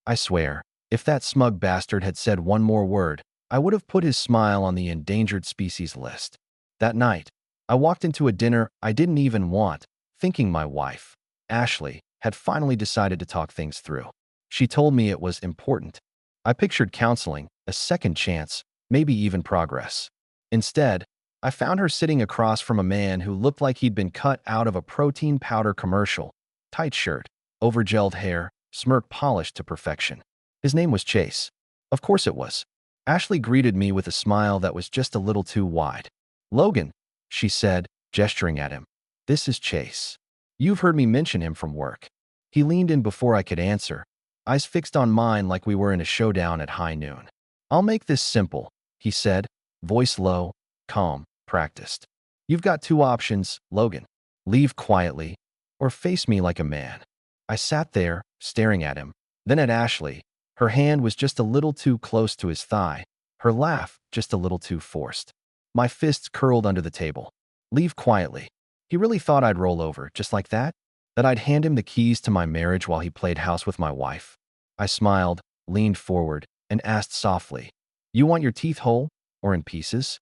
I swear, if that smug bastard had said one more word, I would have put his smile on the endangered species list. That night, I walked into a dinner I didn't even want, thinking my wife, Ashley, had finally decided to talk things through. She told me it was important. I pictured counseling, a second chance, maybe even progress. Instead, I found her sitting across from a man who looked like he'd been cut out of a protein powder commercial. Tight shirt, overgelled hair, smirk polished to perfection. His name was Chase. Of course it was. Ashley greeted me with a smile that was just a little too wide. Logan, she said, gesturing at him. This is Chase. You've heard me mention him from work. He leaned in before I could answer, eyes fixed on mine like we were in a showdown at high noon. I'll make this simple, he said, voice low, calm, practiced. You've got two options, Logan. Leave quietly, or face me like a man. I sat there, staring at him, then at Ashley. Her hand was just a little too close to his thigh, her laugh just a little too forced. My fists curled under the table. Leave quietly. He really thought I'd roll over, just like that? That I'd hand him the keys to my marriage while he played house with my wife? I smiled, leaned forward, and asked softly, You want your teeth whole, or in pieces?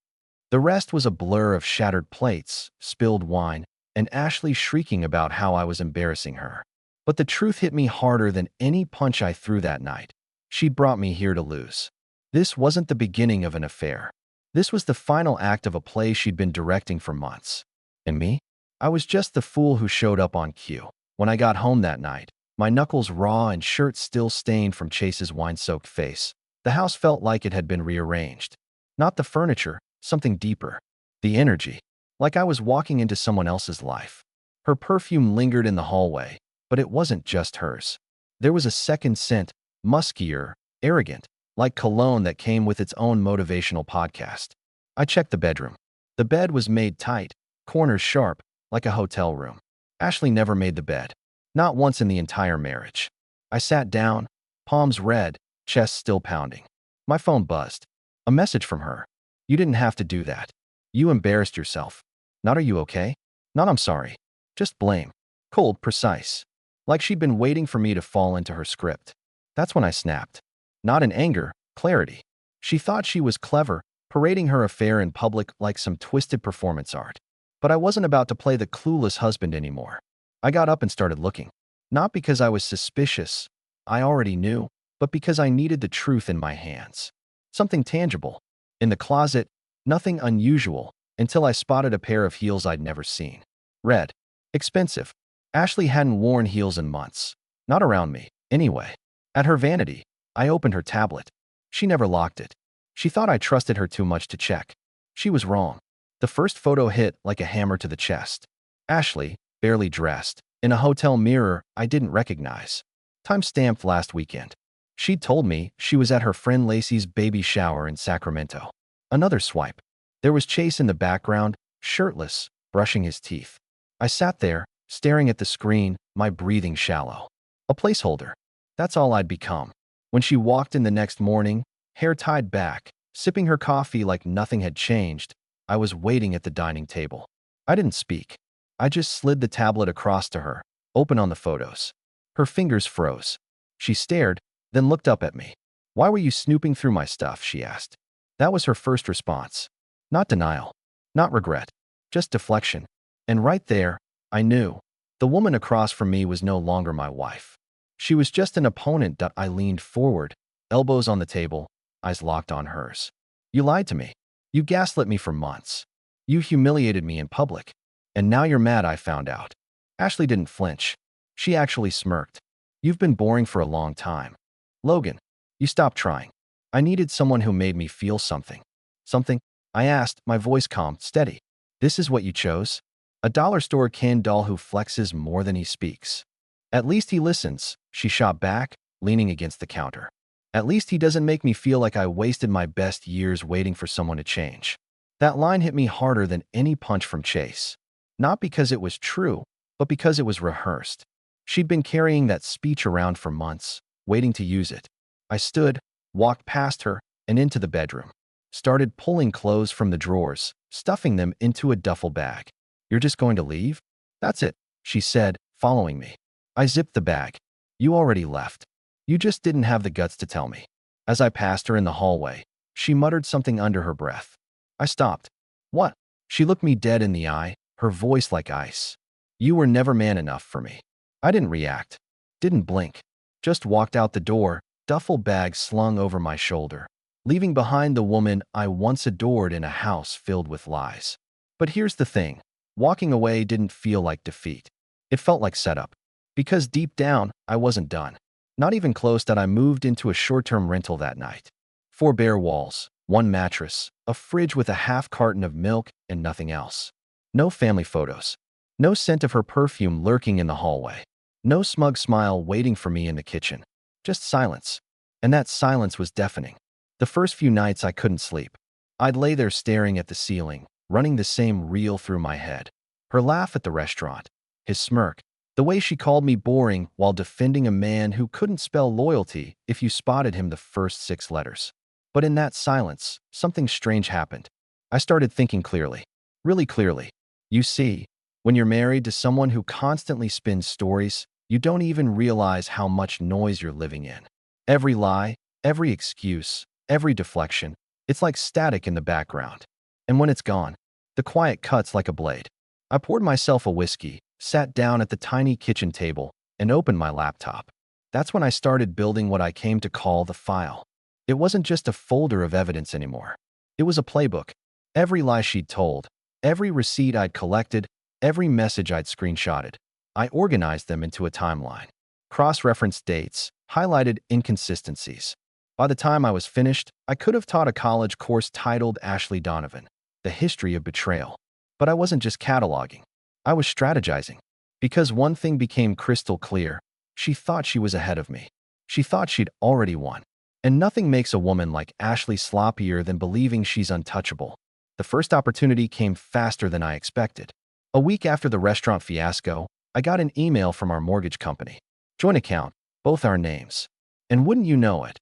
The rest was a blur of shattered plates, spilled wine, and Ashley shrieking about how I was embarrassing her. But the truth hit me harder than any punch I threw that night. She'd brought me here to lose. This wasn't the beginning of an affair. This was the final act of a play she'd been directing for months. And me? I was just the fool who showed up on cue. When I got home that night, my knuckles raw and shirt still stained from Chase's wine-soaked face, the house felt like it had been rearranged. Not the furniture, something deeper. The energy. Like I was walking into someone else's life. Her perfume lingered in the hallway, but it wasn't just hers. There was a second scent, muskier, arrogant, like cologne that came with its own motivational podcast. I checked the bedroom. The bed was made tight, corners sharp, like a hotel room. Ashley never made the bed. Not once in the entire marriage. I sat down, palms red, chest still pounding. My phone buzzed. A message from her. You didn't have to do that. You embarrassed yourself. Not are you okay? Not I'm sorry. Just blame. Cold, precise. Like she'd been waiting for me to fall into her script. That's when I snapped. Not in anger, clarity. She thought she was clever, parading her affair in public like some twisted performance art. But I wasn't about to play the clueless husband anymore. I got up and started looking. Not because I was suspicious, I already knew, but because I needed the truth in my hands. Something tangible. In the closet, nothing unusual, until I spotted a pair of heels I'd never seen. Red. Expensive. Ashley hadn't worn heels in months. Not around me, anyway. At her vanity, I opened her tablet. She never locked it. She thought I trusted her too much to check. She was wrong. The first photo hit like a hammer to the chest. Ashley, barely dressed, in a hotel mirror I didn't recognize. Time-stamped last weekend. She'd told me she was at her friend Lacey's baby shower in Sacramento. Another swipe. There was Chase in the background, shirtless, brushing his teeth. I sat there, staring at the screen, my breathing shallow. A placeholder. That's all I'd become. When she walked in the next morning, hair tied back, sipping her coffee like nothing had changed, I was waiting at the dining table. I didn't speak. I just slid the tablet across to her, open on the photos. Her fingers froze. She stared, then looked up at me. Why were you snooping through my stuff? She asked. That was her first response. Not denial. Not regret. Just deflection. And right there, I knew. The woman across from me was no longer my wife. She was just an opponent. I leaned forward, elbows on the table, eyes locked on hers. You lied to me. You gaslit me for months. You humiliated me in public. And now you're mad I found out. Ashley didn't flinch. She actually smirked. You've been boring for a long time. Logan, you stopped trying. I needed someone who made me feel something. Something? I asked, my voice calm, steady. This is what you chose? A dollar store Ken doll who flexes more than he speaks. At least he listens, she shot back, leaning against the counter. At least he doesn't make me feel like I wasted my best years waiting for someone to change. That line hit me harder than any punch from Chase. Not because it was true, but because it was rehearsed. She'd been carrying that speech around for months, waiting to use it. I stood, walked past her, and into the bedroom. Started pulling clothes from the drawers, stuffing them into a duffel bag. You're just going to leave? That's it, she said, following me. I zipped the bag. You already left. You just didn't have the guts to tell me. As I passed her in the hallway, she muttered something under her breath. I stopped. What? She looked me dead in the eye, her voice like ice. You were never man enough for me. I didn't react. Didn't blink. Just walked out the door, duffel bag slung over my shoulder, leaving behind the woman I once adored in a house filled with lies. But here's the thing. Walking away didn't feel like defeat. It felt like setup. Because deep down, I wasn't done. Not even close. That I moved into a short-term rental that night. 4 bare walls, 1 mattress, a fridge with a half carton of milk, and nothing else. No family photos. No scent of her perfume lurking in the hallway. No smug smile waiting for me in the kitchen. Just silence. And that silence was deafening. The first few nights I couldn't sleep. I'd lay there staring at the ceiling, running the same reel through my head. Her laugh at the restaurant. His smirk. The way she called me boring while defending a man who couldn't spell loyalty if you spotted him the first 6 letters. But in that silence, something strange happened. I started thinking clearly. Really clearly. You see, when you're married to someone who constantly spins stories, you don't even realize how much noise you're living in. Every lie, every excuse, every deflection, it's like static in the background. And when it's gone, the quiet cuts like a blade. I poured myself a whiskey, sat down at the tiny kitchen table, and opened my laptop. That's when I started building what I came to call the file. It wasn't just a folder of evidence anymore. It was a playbook. Every lie she'd told, every receipt I'd collected, every message I'd screenshotted. I organized them into a timeline. Cross-referenced dates, highlighted inconsistencies. By the time I was finished, I could have taught a college course titled Ashley Donovan, The History of Betrayal. But I wasn't just cataloging. I was strategizing. Because one thing became crystal clear. She thought she was ahead of me. She thought she'd already won. And nothing makes a woman like Ashley sloppier than believing she's untouchable. The first opportunity came faster than I expected. A week after the restaurant fiasco, I got an email from our mortgage company. Joint account, both our names. And wouldn't you know it,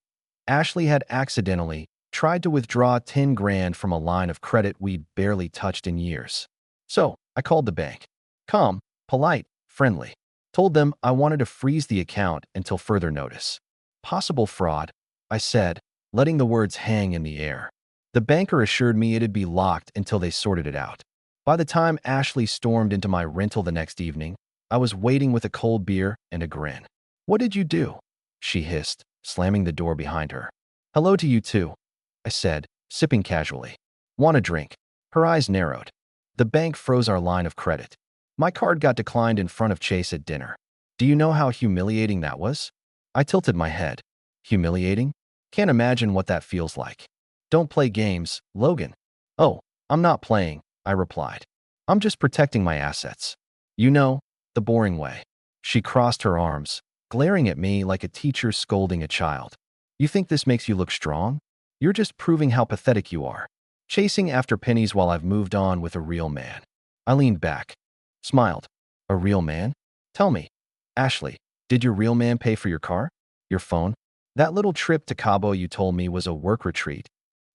Ashley had accidentally tried to withdraw 10 grand from a line of credit we'd barely touched in years. So, I called the bank. Calm, polite, friendly. Told them I wanted to freeze the account until further notice. Possible fraud, I said, letting the words hang in the air. The banker assured me it'd be locked until they sorted it out. By the time Ashley stormed into my rental the next evening, I was waiting with a cold beer and a grin. What did you do? She hissed, slamming the door behind her. Hello to you too, I said, sipping casually. Want a drink? Her eyes narrowed. The bank froze our line of credit. My card got declined in front of Chase at dinner. Do you know how humiliating that was? I tilted my head. Humiliating? Can't imagine what that feels like. Don't play games, Logan. Oh, I'm not playing, I replied. I'm just protecting my assets. You know, the boring way. She crossed her arms, glaring at me like a teacher scolding a child. You think this makes you look strong? You're just proving how pathetic you are. Chasing after pennies while I've moved on with a real man. I leaned back, smiled. A real man? Tell me. Ashley, did your real man pay for your car? Your phone? That little trip to Cabo you told me was a work retreat.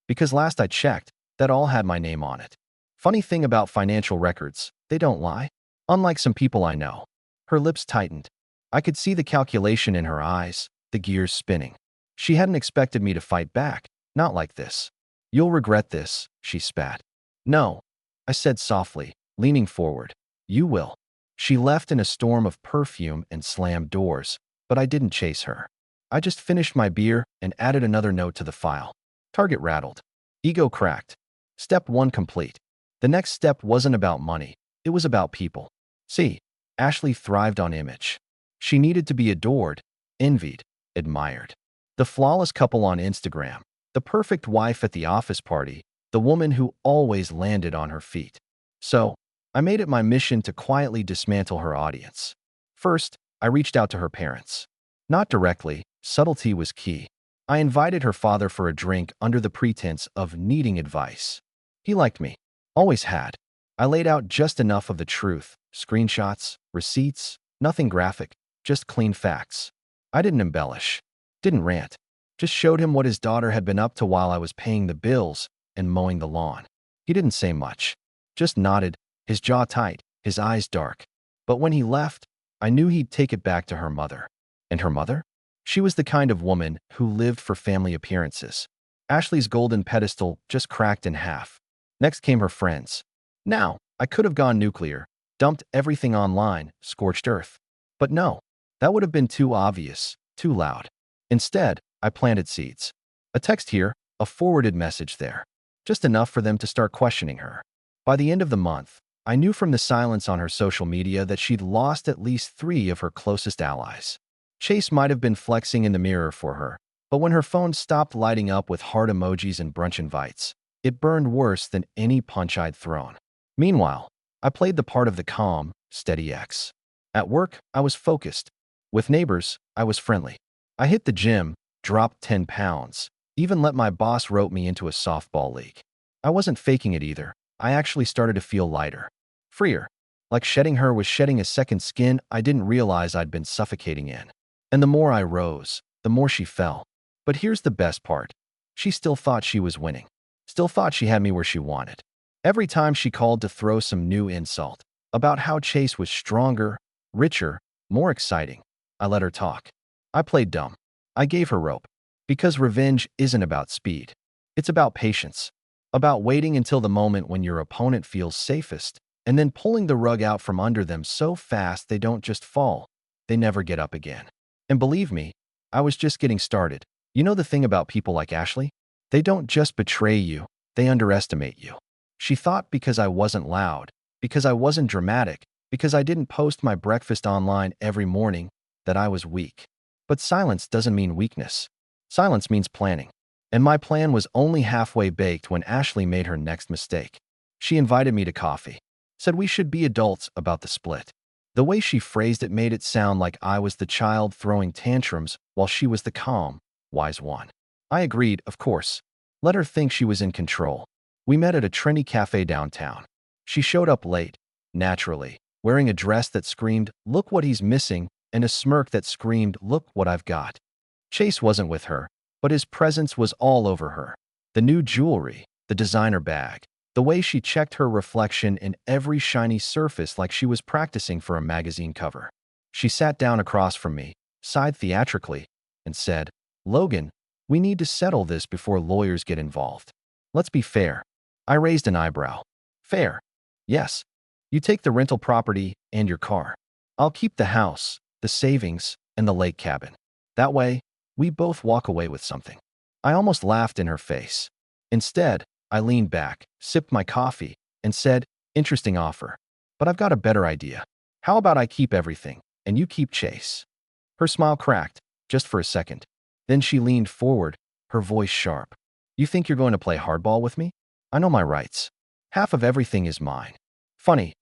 Because last I checked, that all had my name on it. Funny thing about financial records, they don't lie. Unlike some people I know. Her lips tightened. I could see the calculation in her eyes, the gears spinning. She hadn't expected me to fight back, not like this. You'll regret this, she spat. No, I said softly, leaning forward. You will. She left in a storm of perfume and slammed doors, but I didn't chase her. I just finished my beer and added another note to the file. Target rattled. Ego cracked. Step 1 complete. The next step wasn't about money. It was about people. See, Ashley thrived on image. She needed to be adored, envied, admired. The flawless couple on Instagram, the perfect wife at the office party, the woman who always landed on her feet. So, I made it my mission to quietly dismantle her audience. First, I reached out to her parents. Not directly, subtlety was key. I invited her father for a drink under the pretense of needing advice. He liked me. Always had. I laid out just enough of the truth, screenshots, receipts, nothing graphic, just clean facts. I didn't embellish, didn't rant, just showed him what his daughter had been up to while I was paying the bills and mowing the lawn. He didn't say much, just nodded, his jaw tight, his eyes dark. But when he left, I knew he'd take it back to her mother. And her mother? She was the kind of woman who lived for family appearances. Ashley's golden pedestal just cracked in half. Next came her friends. Now, I could have gone nuclear, dumped everything online, scorched earth. But no, that would have been too obvious, too loud. Instead, I planted seeds. A text here, a forwarded message there. Just enough for them to start questioning her. By the end of the month, I knew from the silence on her social media that she'd lost at least 3 of her closest allies. Chase might have been flexing in the mirror for her, but when her phone stopped lighting up with heart emojis and brunch invites, it burned worse than any punch I'd thrown. Meanwhile, I played the part of the calm, steady ex. At work, I was focused. With neighbors, I was friendly. I hit the gym, dropped 10 pounds, even let my boss rope me into a softball league. I wasn't faking it either. I actually started to feel lighter. Freer. Like shedding her was shedding a second skin I didn't realize I'd been suffocating in. And the more I rose, the more she fell. But here's the best part. She still thought she was winning. Still thought she had me where she wanted. Every time she called to throw some new insult about how Chase was stronger, richer, more exciting, I let her talk. I played dumb. I gave her rope. Because revenge isn't about speed. It's about patience. About waiting until the moment when your opponent feels safest, and then pulling the rug out from under them so fast they don't just fall, they never get up again. And believe me, I was just getting started. You know the thing about people like Ashley? They don't just betray you, they underestimate you. She thought because I wasn't loud, because I wasn't dramatic, because I didn't post my breakfast online every morning, that I was weak. But silence doesn't mean weakness. Silence means planning. And my plan was only halfway baked when Ashley made her next mistake. She invited me to coffee. Said we should be adults about the split. The way she phrased it made it sound like I was the child throwing tantrums while she was the calm, wise one. I agreed, of course. Let her think she was in control. We met at a trendy cafe downtown. She showed up late, naturally, wearing a dress that screamed, "Look what he's missing," and a smirk that screamed, "Look what I've got." Chase wasn't with her, but his presence was all over her. The new jewelry, the designer bag, the way she checked her reflection in every shiny surface like she was practicing for a magazine cover. She sat down across from me, sighed theatrically, and said, "Logan, we need to settle this before lawyers get involved. Let's be fair." I raised an eyebrow. Fair? Yes. You take the rental property and your car. I'll keep the house, the savings, and the lake cabin. That way, we both walk away with something. I almost laughed in her face. Instead, I leaned back, sipped my coffee, and said, "Interesting offer. But I've got a better idea. How about I keep everything, and you keep Chase?" Her smile cracked, just for a second. Then she leaned forward, her voice sharp. "You think you're going to play hardball with me? I know my rights. Half of everything is mine." "Funny,"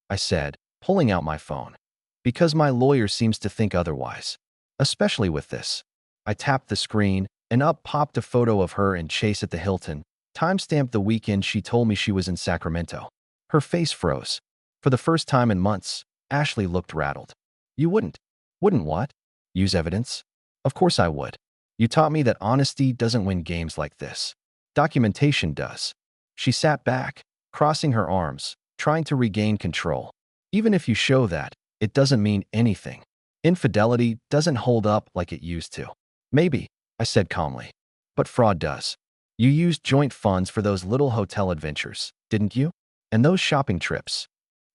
I said, pulling out my phone. "Because my lawyer seems to think otherwise. Especially with this." I tapped the screen, and up popped a photo of her and Chase at the Hilton, timestamped the weekend she told me she was in Sacramento. Her face froze. For the first time in months, Ashley looked rattled. "You wouldn't." "Wouldn't what?" "Use evidence?" "Of course I would. You taught me that honesty doesn't win games like this. Documentation does." She sat back, crossing her arms, trying to regain control. "Even if you show that, it doesn't mean anything. Infidelity doesn't hold up like it used to." "Maybe," I said calmly. "But fraud does. You used joint funds for those little hotel adventures, didn't you? And those shopping trips."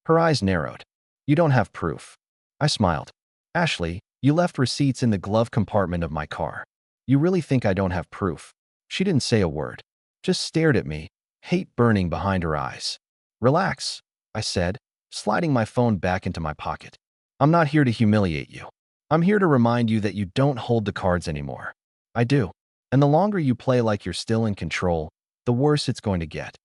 Her eyes narrowed. "You don't have proof." I smiled. "Ashley, you left receipts in the glove compartment of my car. You really think I don't have proof?" She didn't say a word, just stared at me, hate burning behind her eyes. "Relax," I said, sliding my phone back into my pocket. "I'm not here to humiliate you. I'm here to remind you that you don't hold the cards anymore. I do. And the longer you play like you're still in control, the worse it's going to get."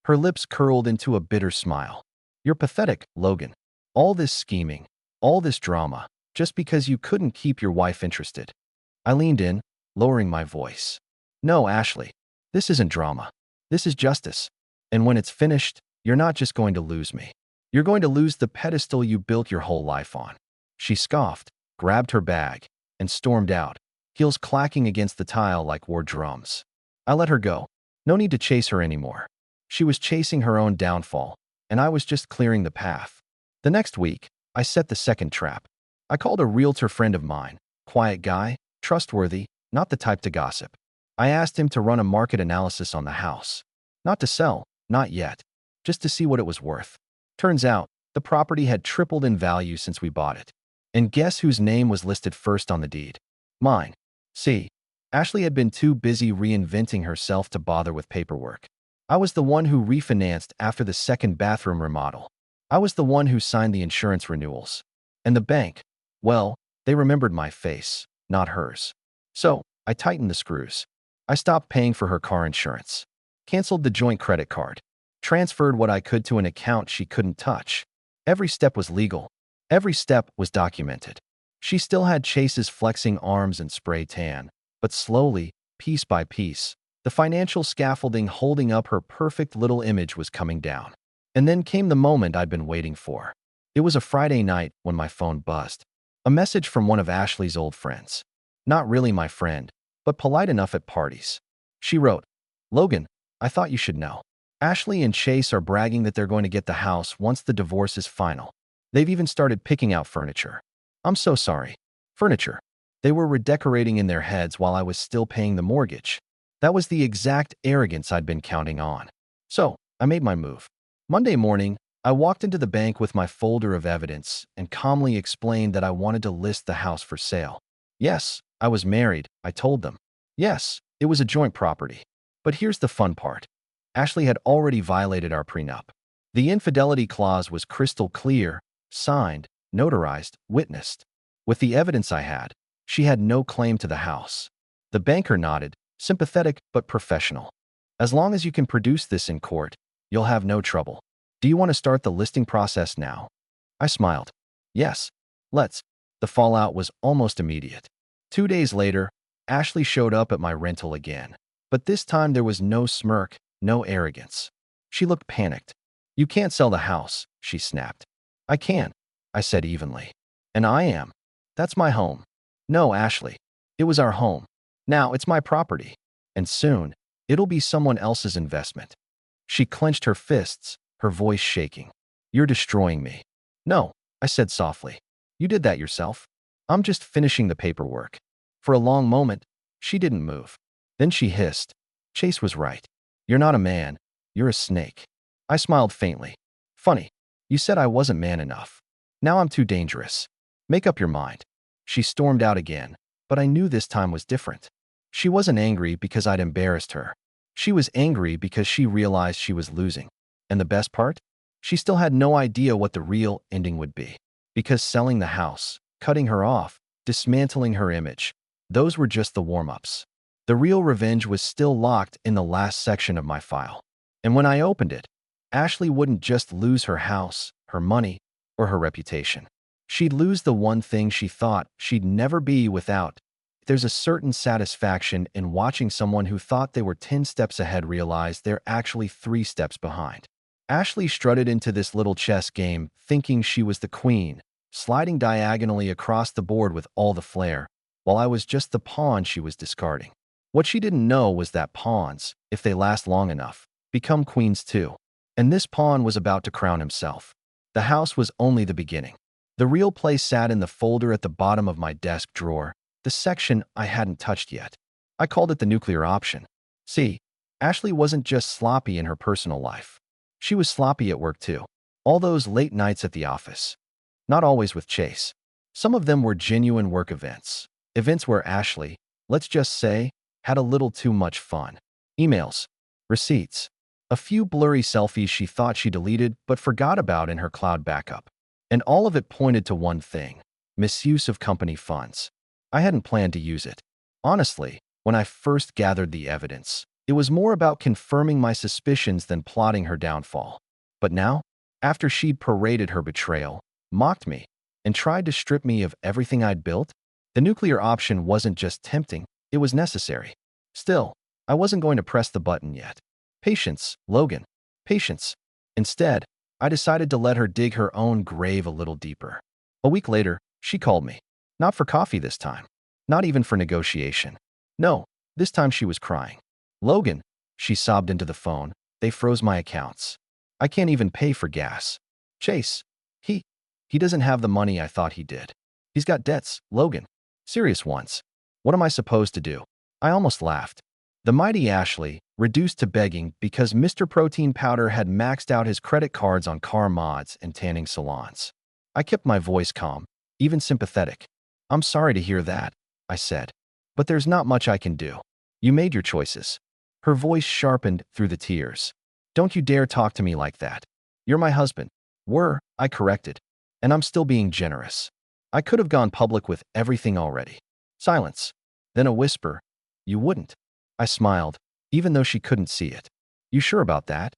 Her lips curled into a bitter smile. "You're pathetic, Logan. All this scheming, all this drama, just because you couldn't keep your wife interested." I leaned in, lowering my voice. "No, Ashley. This isn't drama. This is justice. And when it's finished, you're not just going to lose me. You're going to lose the pedestal you built your whole life on." She scoffed, grabbed her bag, and stormed out, heels clacking against the tile like war drums. I let her go. No need to chase her anymore. She was chasing her own downfall, and I was just clearing the path. The next week, I set the second trap. I called a realtor friend of mine, quiet guy, Trustworthy, not the type to gossip. I asked him to run a market analysis on the house. Not to sell, not yet. Just to see what it was worth. Turns out, the property had tripled in value since we bought it. And guess whose name was listed first on the deed? Mine. See, Ashley had been too busy reinventing herself to bother with paperwork. I was the one who refinanced after the second bathroom remodel. I was the one who signed the insurance renewals. And the bank, well, they remembered my face, not hers. So, I tightened the screws. I stopped paying for her car insurance. Canceled the joint credit card. Transferred what I could to an account she couldn't touch. Every step was legal. Every step was documented. She still had Chase's flexing arms and spray tan, but slowly, piece by piece, the financial scaffolding holding up her perfect little image was coming down. And then came the moment I'd been waiting for. It was a Friday night when my phone buzzed. A message from one of Ashley's old friends. Not really my friend, but polite enough at parties. She wrote, "Logan, I thought you should know. Ashley and Chase are bragging that they're going to get the house once the divorce is final. They've even started picking out furniture. I'm so sorry. Furniture. They were redecorating in their heads while I was still paying the mortgage. That was the exact arrogance I'd been counting on. So, I made my move. Monday morning, I walked into the bank with my folder of evidence and calmly explained that I wanted to list the house for sale. Yes, I was married, I told them. Yes, it was a joint property. But here's the fun part. Ashley had already violated our prenup. The infidelity clause was crystal clear, signed, notarized, witnessed. With the evidence I had, she had no claim to the house. The banker nodded, sympathetic but professional. As long as you can produce this in court, you'll have no trouble. Do you want to start the listing process now? I smiled. Yes, let's. The fallout was almost immediate. 2 days later, Ashley showed up at my rental again. But this time there was no smirk, no arrogance. She looked panicked. You can't sell the house, she snapped. I can, I said evenly. And I am. That's my home. No, Ashley. It was our home. Now it's my property. And soon, it'll be someone else's investment. She clenched her fists, her voice shaking. You're destroying me. No, I said softly. You did that yourself. I'm just finishing the paperwork. For a long moment, she didn't move. Then she hissed. Chase was right. You're not a man. You're a snake. I smiled faintly. Funny. You said I wasn't man enough. Now I'm too dangerous. Make up your mind. She stormed out again, but I knew this time was different. She wasn't angry because I'd embarrassed her. She was angry because she realized she was losing. And the best part? She still had no idea what the real ending would be. Because selling the house, cutting her off, dismantling her image, those were just the warm-ups. The real revenge was still locked in the last section of my file. And when I opened it, Ashley wouldn't just lose her house, her money, or her reputation. She'd lose the one thing she thought she'd never be without. There's a certain satisfaction in watching someone who thought they were 10 steps ahead realize they're actually 3 steps behind. Ashley strutted into this little chess game thinking she was the queen, sliding diagonally across the board with all the flair, while I was just the pawn she was discarding. What she didn't know was that pawns, if they last long enough, become queens too. And this pawn was about to crown himself. The house was only the beginning. The real play sat in the folder at the bottom of my desk drawer, the section I hadn't touched yet. I called it the nuclear option. See, Ashley wasn't just sloppy in her personal life. She was sloppy at work too. All those late nights at the office. Not always with Chase. Some of them were genuine work events. Events where Ashley, let's just say, had a little too much fun. Emails, receipts, a few blurry selfies she thought she deleted but forgot about in her cloud backup. And all of it pointed to one thing: misuse of company funds. I hadn't planned to use it. Honestly, when I first gathered the evidence, it was more about confirming my suspicions than plotting her downfall. But now, after she'd paraded her betrayal, mocked me, and tried to strip me of everything I'd built, the nuclear option wasn't just tempting, it was necessary. Still, I wasn't going to press the button yet. Patience, Logan. Patience. Instead, I decided to let her dig her own grave a little deeper. A week later, she called me. Not for coffee this time. Not even for negotiation. No, this time she was crying. Logan, she sobbed into the phone, they froze my accounts. I can't even pay for gas. Chase, he doesn't have the money I thought he did. He's got debts, Logan. Serious ones. What am I supposed to do? I almost laughed. The mighty Ashley, reduced to begging because Mr. Protein Powder had maxed out his credit cards on car mods and tanning salons. I kept my voice calm, even sympathetic. I'm sorry to hear that, I said. But there's not much I can do. You made your choices. Her voice sharpened through the tears. Don't you dare talk to me like that. You're my husband. I corrected. And I'm still being generous. I could have gone public with everything already. Silence. Then a whisper. You wouldn't. I smiled, even though she couldn't see it. You sure about that?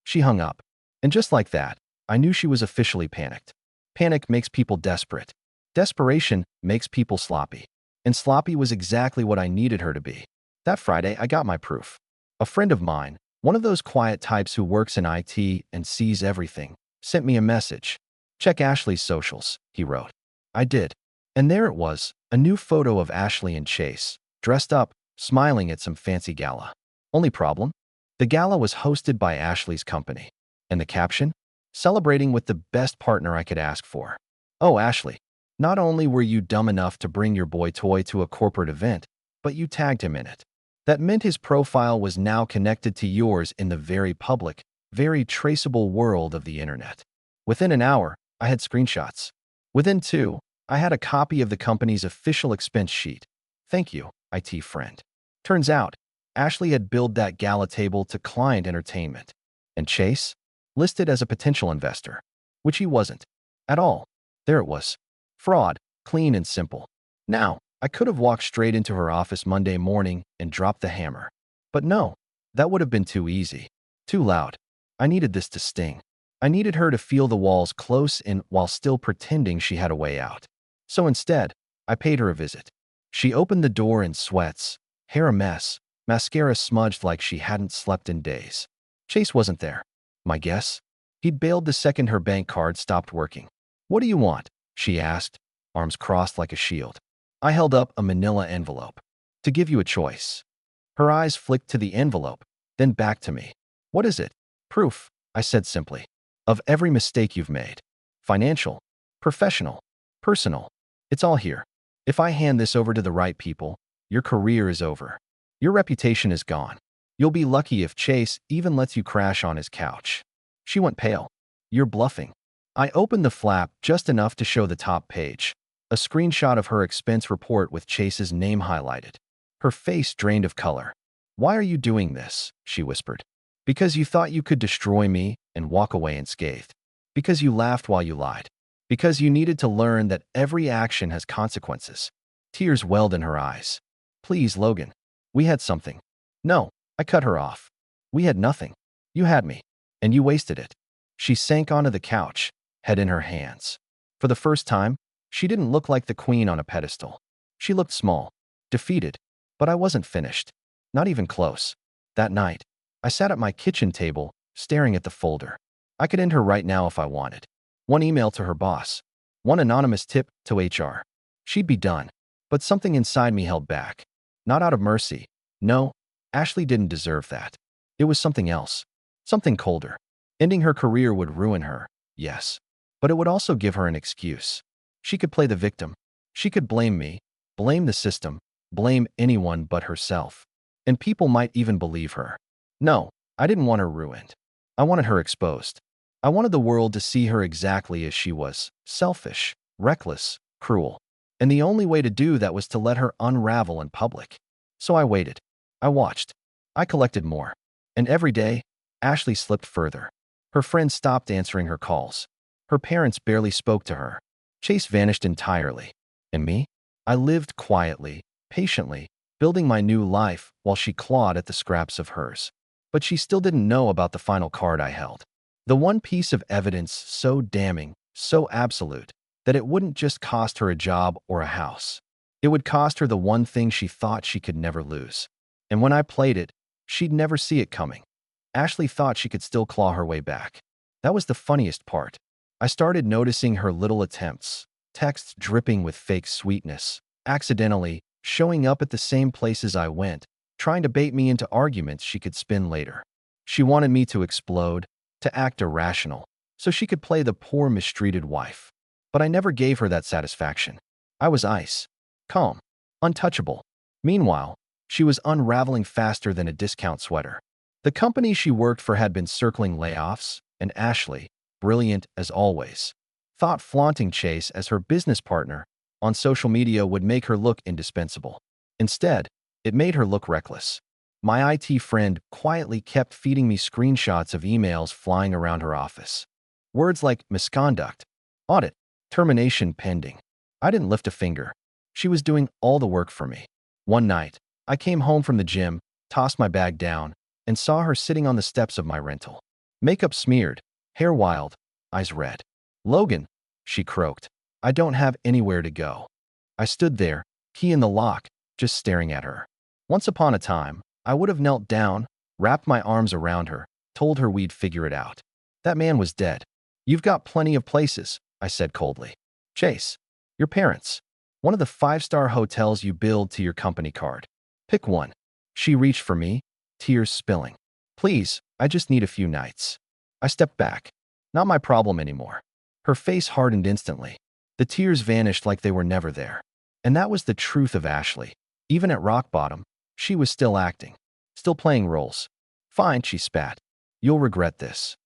She hung up. And just like that, I knew she was officially panicked. Panic makes people desperate. Desperation makes people sloppy. And sloppy was exactly what I needed her to be. That Friday, I got my proof. A friend of mine, one of those quiet types who works in IT and sees everything, sent me a message. Check Ashley's socials, he wrote. I did. And there it was, a new photo of Ashley and Chase, dressed up, smiling at some fancy gala. Only problem? The gala was hosted by Ashley's company. And the caption? Celebrating with the best partner I could ask for. Oh, Ashley, not only were you dumb enough to bring your boy toy to a corporate event, but you tagged him in it. That meant his profile was now connected to yours in the very public, very traceable world of the internet. Within an hour, I had screenshots. Within 2, I had a copy of the company's official expense sheet. Thank you, IT friend. Turns out, Ashley had billed that gala table to client entertainment. And Chase? Listed as a potential investor. Which he wasn't. At all. There it was. Fraud, clean and simple. Now, I could have walked straight into her office Monday morning and dropped the hammer. But no, that would have been too easy. Too loud. I needed this to sting. I needed her to feel the walls close in while still pretending she had a way out. So instead, I paid her a visit. She opened the door in sweats, hair a mess, mascara smudged like she hadn't slept in days. Chase wasn't there. My guess? He'd bailed the second her bank card stopped working. What do you want? She asked, arms crossed like a shield. I held up a manila envelope. To give you a choice. Her eyes flicked to the envelope, then back to me. What is it? Proof, I said simply. Of every mistake you've made. Financial, professional, personal. It's all here. If I hand this over to the right people, your career is over. Your reputation is gone. You'll be lucky if Chase even lets you crash on his couch. She went pale. You're bluffing. I opened the flap just enough to show the top page. A screenshot of her expense report with Chase's name highlighted. Her face drained of color. Why are you doing this? She whispered. Because you thought you could destroy me and walk away unscathed. Because you laughed while you lied. Because you needed to learn that every action has consequences. Tears welled in her eyes. Please, Logan. We had something. No, I cut her off. We had nothing. You had me. And you wasted it. She sank onto the couch, head in her hands. For the first time, she didn't look like the queen on a pedestal. She looked small, defeated, but I wasn't finished. Not even close. That night, I sat at my kitchen table, staring at the folder. I could end her right now if I wanted. One email to her boss. One anonymous tip to HR. She'd be done. But something inside me held back. Not out of mercy. No, Ashley didn't deserve that. It was something else. Something colder. Ending her career would ruin her, yes. But it would also give her an excuse. She could play the victim. She could blame me, blame the system, blame anyone but herself. And people might even believe her. No, I didn't want her ruined. I wanted her exposed. I wanted the world to see her exactly as she was, selfish, reckless, cruel. And the only way to do that was to let her unravel in public. So I waited. I watched. I collected more. And every day, Ashley slipped further. Her friends stopped answering her calls. Her parents barely spoke to her. Chase vanished entirely. And me? I lived quietly, patiently, building my new life while she clawed at the scraps of hers. But she still didn't know about the final card I held. The one piece of evidence so damning, so absolute, that it wouldn't just cost her a job or a house. It would cost her the one thing she thought she could never lose. And when I played it, she'd never see it coming. Ashley thought she could still claw her way back. That was the funniest part. I started noticing her little attempts, texts dripping with fake sweetness, accidentally showing up at the same places I went, trying to bait me into arguments she could spin later. She wanted me to explode, to act irrational, so she could play the poor mistreated wife. But I never gave her that satisfaction. I was ice, calm, untouchable. Meanwhile, she was unraveling faster than a discount sweater. The company she worked for had been circling layoffs, and Ashley, brilliant as always, thought flaunting Chase as her business partner on social media would make her look indispensable. Instead, it made her look reckless. My IT friend quietly kept feeding me screenshots of emails flying around her office. Words like misconduct, audit, termination pending. I didn't lift a finger. She was doing all the work for me. One night, I came home from the gym, tossed my bag down, and saw her sitting on the steps of my rental. Makeup smeared, hair wild, eyes red. "Logan," she croaked, "I don't have anywhere to go." I stood there, key in the lock, just staring at her. Once upon a time, I would have knelt down, wrapped my arms around her, told her we'd figure it out. That man was dead. "You've got plenty of places," I said coldly. "Chase, your parents. One of the five-star hotels you billed to your company card. Pick one." She reached for me, tears spilling. "Please, I just need a few nights." I stepped back. Not my problem anymore. Her face hardened instantly. The tears vanished like they were never there. And that was the truth of Ashley. Even at rock bottom, she was still acting, still playing roles. "Fine," she spat. "You'll regret this."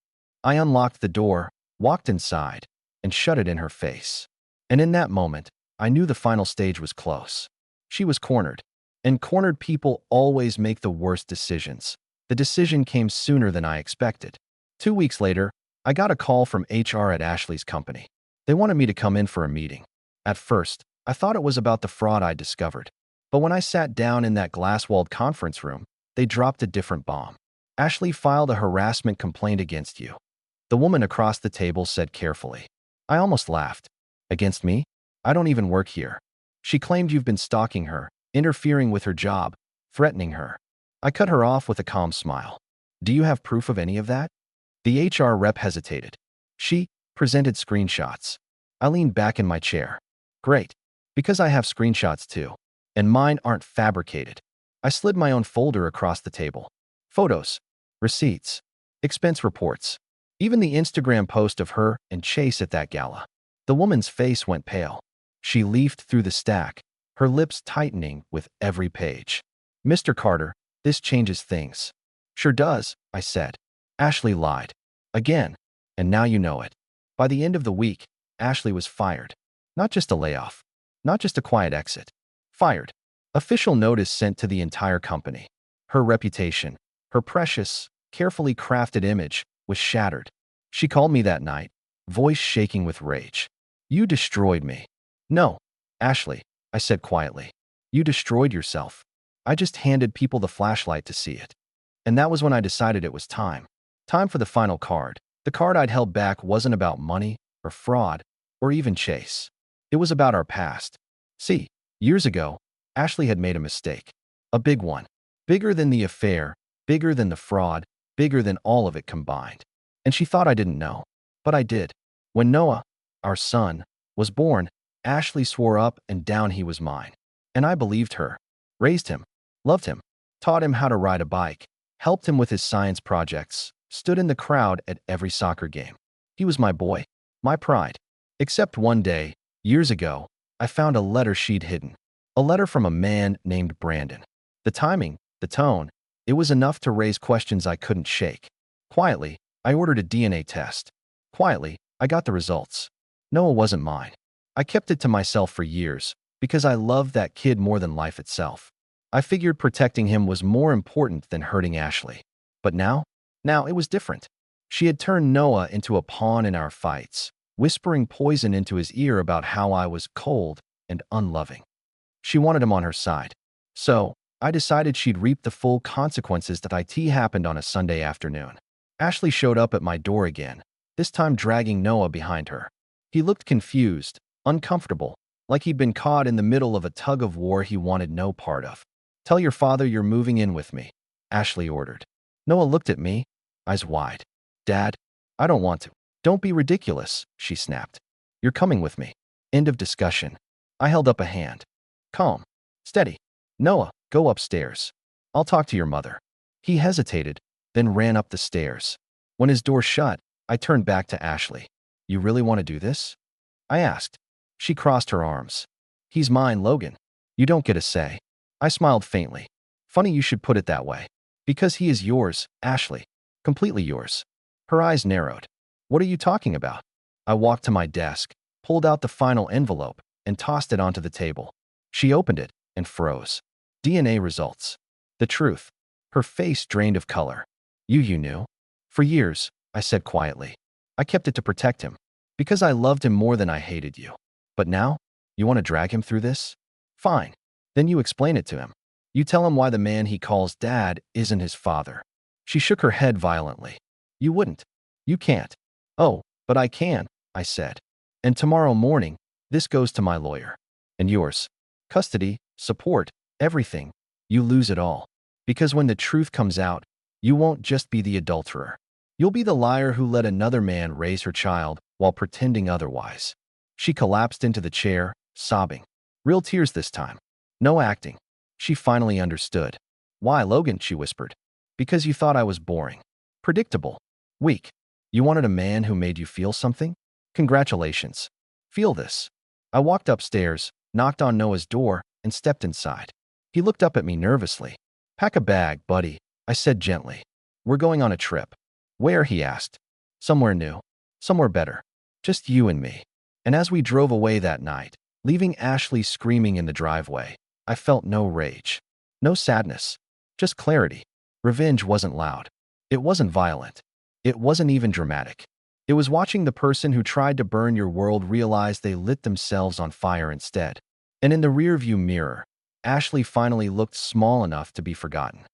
I unlocked the door, walked inside, and shut it in her face. And in that moment, I knew the final stage was close. She was cornered. And cornered people always make the worst decisions. The decision came sooner than I expected. 2 weeks later, I got a call from HR at Ashley's company. They wanted me to come in for a meeting. At first, I thought it was about the fraud I discovered. But when I sat down in that glass-walled conference room, they dropped a different bomb. "Ashley filed a harassment complaint against you," the woman across the table said carefully. I almost laughed. "Against me? I don't even work here." "She claimed you've been stalking her, interfering with her job, threatening her." I cut her off with a calm smile. "Do you have proof of any of that?" The HR rep hesitated. She presented screenshots. I leaned back in my chair. "Great, because I have screenshots too. And mine aren't fabricated." I slid my own folder across the table. Photos, receipts, expense reports, even the Instagram post of her and Chase at that gala. The woman's face went pale. She leafed through the stack, her lips tightening with every page. "Mr. Carter, this changes things." "Sure does," I said. Ashley lied. Again. And now you know it. By the end of the week, Ashley was fired. Not just a layoff. Not just a quiet exit. Fired. Official notice sent to the entire company. Her reputation, her precious, carefully crafted image, was shattered. She called me that night, voice shaking with rage. "You destroyed me." "No, Ashley," I said quietly. "You destroyed yourself. I just handed people the flashlight to see it." And that was when I decided it was time. Time for the final card. The card I'd held back wasn't about money, or fraud, or even Chase. It was about our past. See, years ago, Ashley had made a mistake. A big one. Bigger than the affair, bigger than the fraud, bigger than all of it combined. And she thought I didn't know. But I did. When Noah, our son, was born, Ashley swore up and down he was mine. And I believed her. Raised him. Loved him. Taught him how to ride a bike. Helped him with his science projects. Stood in the crowd at every soccer game. He was my boy. My pride. Except one day, years ago, I found a letter she'd hidden. A letter from a man named Brandon. The timing, the tone, it was enough to raise questions I couldn't shake. Quietly, I ordered a DNA test. Quietly, I got the results. Noah wasn't mine. I kept it to myself for years, because I loved that kid more than life itself. I figured protecting him was more important than hurting Ashley. But now it was different. She had turned Noah into a pawn in our fights, whispering poison into his ear about how I was cold and unloving. She wanted him on her side. So, I decided she'd reap the full consequences. That IT happened on a Sunday afternoon. Ashley showed up at my door again, this time dragging Noah behind her. He looked confused, uncomfortable, like he'd been caught in the middle of a tug-of-war he wanted no part of. "Tell your father you're moving in with me," Ashley ordered. Noah looked at me, eyes wide. "Dad, I don't want to." "Don't be ridiculous," she snapped. "You're coming with me." End of discussion. I held up a hand. "Calm. Steady. Noah, go upstairs. I'll talk to your mother." He hesitated, then ran up the stairs. When his door shut, I turned back to Ashley. "You really want to do this?" I asked. She crossed her arms. "He's mine, Logan. You don't get a say." I smiled faintly. Funny you should put it that way. Because he is yours, Ashley. Completely yours. Her eyes narrowed. What are you talking about? I walked to my desk, pulled out the final envelope, and tossed it onto the table. She opened it and froze. DNA results. The truth. Her face drained of color. You knew. For years, I said quietly. I kept it to protect him. Because I loved him more than I hated you. But now? You want to drag him through this? Fine. Then you explain it to him. You tell him why the man he calls dad isn't his father. She shook her head violently. You wouldn't. You can't. Oh, but I can, I said. And tomorrow morning, this goes to my lawyer. And yours. Custody, support, everything. You lose it all. Because when the truth comes out, you won't just be the adulterer. You'll be the liar who let another man raise her child while pretending otherwise. She collapsed into the chair, sobbing. Real tears this time. No acting. She finally understood. Why, Logan, she whispered. Because you thought I was boring. Predictable. Weak. You wanted a man who made you feel something? Congratulations. Feel this. I walked upstairs, knocked on Noah's door, and stepped inside. He looked up at me nervously. Pack a bag, buddy, I said gently. We're going on a trip. Where, he asked. Somewhere new. Somewhere better. Just you and me. And as we drove away that night, leaving Ashley screaming in the driveway, I felt no rage. No sadness. Just clarity. Revenge wasn't loud. It wasn't violent. It wasn't even dramatic. It was watching the person who tried to burn your world realize they lit themselves on fire instead. And in the rearview mirror, Ashley finally looked small enough to be forgotten.